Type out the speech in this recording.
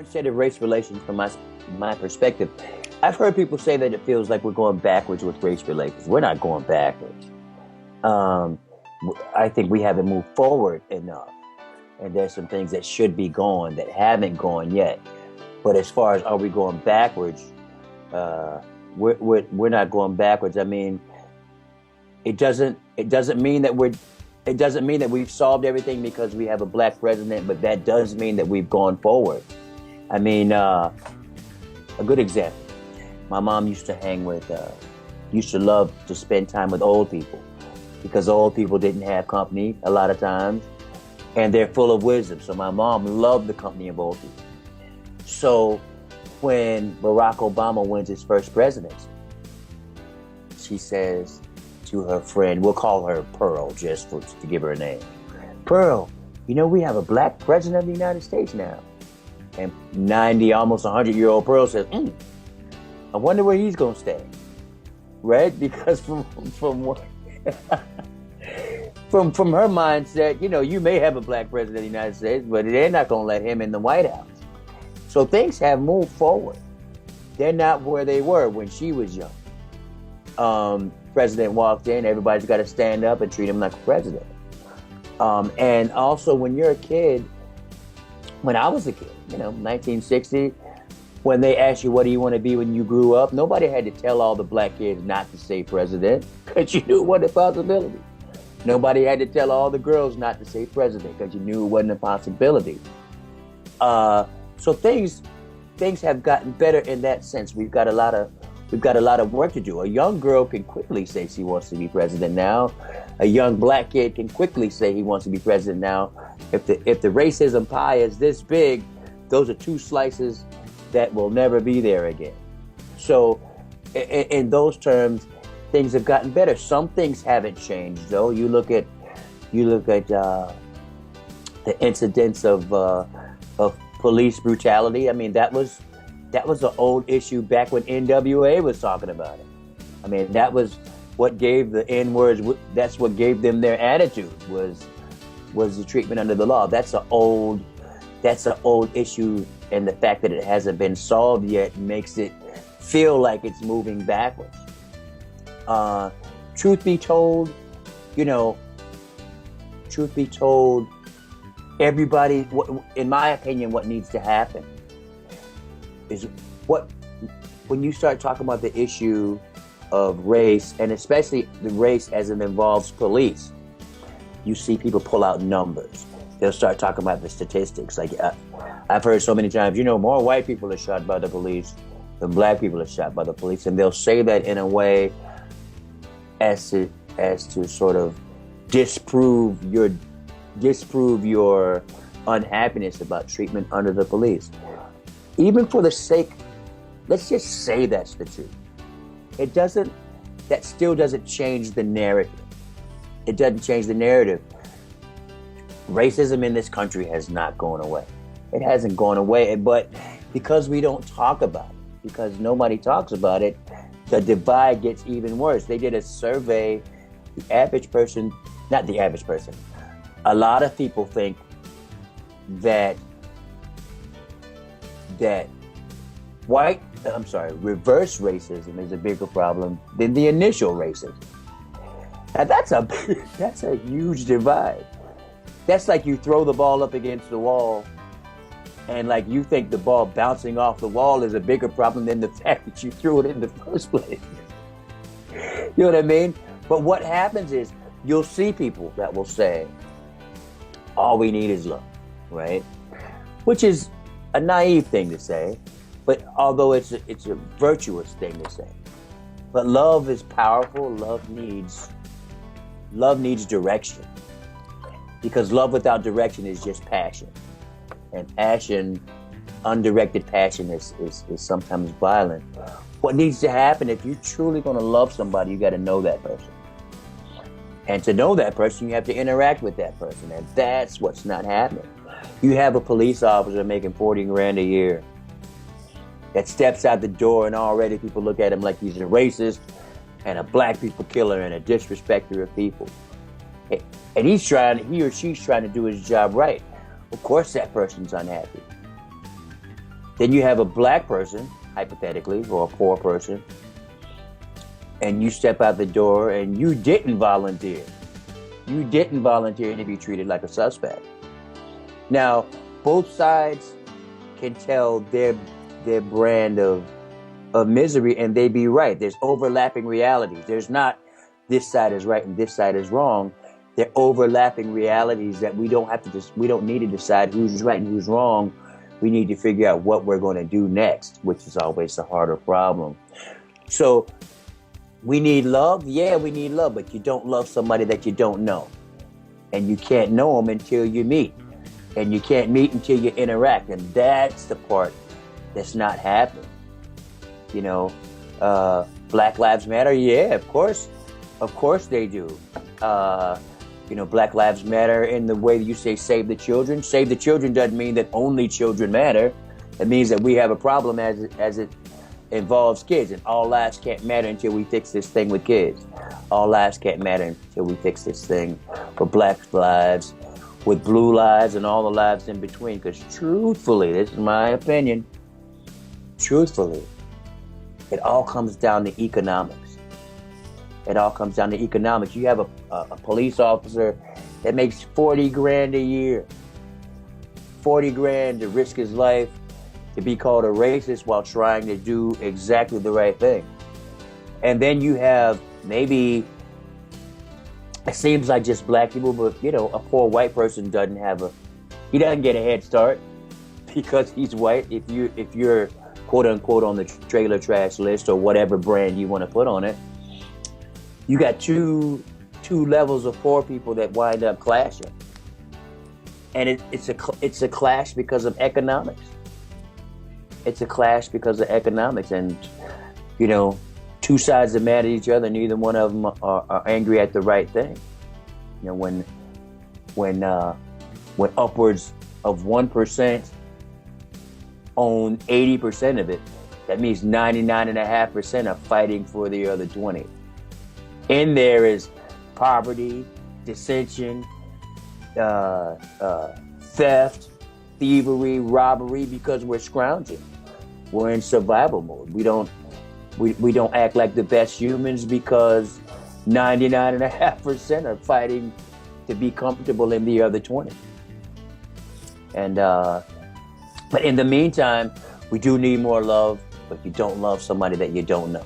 said of race relations from my perspective, I've heard people say that it feels like we're going backwards with race relations. We're not going backwards. I think we haven't moved forward enough. And there's some things that should be going that haven't gone yet. But as far as are we going backwards, we're not going backwards. I mean, it doesn't mean that we've solved everything because we have a black president, but that does mean that we've gone forward. I mean, a good example. My mom used to love to spend time with old people because old people didn't have company a lot of times, and they're full of wisdom. So my mom loved the company of old people. So when Barack Obama wins his first presidency, she says to her friend, we'll call her Pearl just to give her a name. Pearl, you know, we have a black president of the United States now. And 90, almost 100-year-old Pearl says, I wonder where he's going to stay. Right? Because from her mindset, you know, you may have a black president of the United States, but they're not going to let him in the White House. So things have moved forward. They're not where they were when she was young. President walked in, everybody's got to stand up and treat him like a president. And also when you're a kid, when I was a kid, you know, 1960, when they asked you, what do you want to be when you grew up? Nobody had to tell all the black kids not to say president because you knew it wasn't a possibility. Nobody had to tell all the girls not to say president because you knew it wasn't a possibility. So things have gotten better in that sense. We've got a lot of work to do. A young girl can quickly say she wants to be president now. A young black kid can quickly say he wants to be president now. If the racism pie is this big, those are two slices that will never be there again. So in those terms, things have gotten better. Some things haven't changed though. You look at the incidents of police brutality. I mean, that was an old issue back when NWA was talking about it. I mean, that was what gave the N-words, that's what gave them their attitude, was the treatment under the law. That's an old issue, and the fact that it hasn't been solved yet makes it feel like it's moving backwards. Truth be told, everybody, in my opinion, what needs to happen is when you start talking about the issue of race, and especially the race as it involves police, you see people pull out numbers. They'll start talking about the statistics. Like I've heard so many times, more white people are shot by the police than black people are shot by the police, and they'll say that in a way as to sort of disprove your unhappiness about treatment under the police. Even for the sake, let's just say that's the truth. That still doesn't change the narrative. It doesn't change the narrative. Racism in this country has not gone away. It hasn't gone away, but because we don't talk about it, because nobody talks about it, the divide gets even worse. They did a survey, a lot of people think that reverse racism is a bigger problem than the initial racism. Now that's a huge divide. That's like you throw the ball up against the wall, and like you think the ball bouncing off the wall is a bigger problem than the fact that you threw it in the first place. You know what I mean? But what happens is you'll see people that will say, all we need is love, right? Which is a naive thing to say, but although it's a virtuous thing to say. But love is powerful. Love needs direction. Because love without direction is just passion. And passion, undirected passion is sometimes violent. What needs to happen, if you're truly going to love somebody, you got to know that person. And to know that person, you have to interact with that person. And that's what's not happening. You have a police officer making $40,000 a year that steps out the door, and already people look at him like he's a racist and a black people killer and a disrespecter of people. And he or she's trying to do his job right. Of course that person's unhappy. Then you have a black person, hypothetically, or a poor person, and you step out the door and you didn't volunteer. You didn't volunteer to be treated like a suspect. Now, both sides can tell their brand of misery, and they be right. There's overlapping realities. There's not this side is right and this side is wrong. They're overlapping realities that we don't need to decide who's right and who's wrong. We need to figure out what we're going to do next, which is always the harder problem. So we need love. Yeah, we need love, but you don't love somebody that you don't know. And you can't know them until you meet. And you can't meet until you interact. And that's the part that's not happening. You know, Black Lives Matter. Yeah, of course they do. You know, Black Lives Matter in the way that you say save the children. Save the children doesn't mean that only children matter. It means that we have a problem as it involves kids, and all lives can't matter until we fix this thing with kids. All lives can't matter until we fix this thing for Black lives, with blue lives, and all the lives in between. Because truthfully, this is my opinion, truthfully, it all comes down to economics. It all comes down to economics. You have a police officer that makes $40,000 a year. $40,000 to risk his life to be called a racist while trying to do exactly the right thing. And then you have maybe, it seems like just black people, but you know, a poor white person doesn't get a head start because he's white. If you're quote unquote on the trailer trash list or whatever brand you want to put on it, you got two levels of poor people that wind up clashing, and it's a clash because of economics. It's a clash because of economics, and you know, two sides are mad at each other. Neither one of them are angry at the right thing. You know, when upwards of 1% own 80% of it, that means 99.5% are fighting for the other 20. In there is poverty, dissension, theft, thievery, robbery, because we're scrounging. We're in survival mode. We don't act like the best humans because 99.5% are fighting to be comfortable in the other 20. And but in the meantime, we do need more love, but you don't love somebody that you don't know.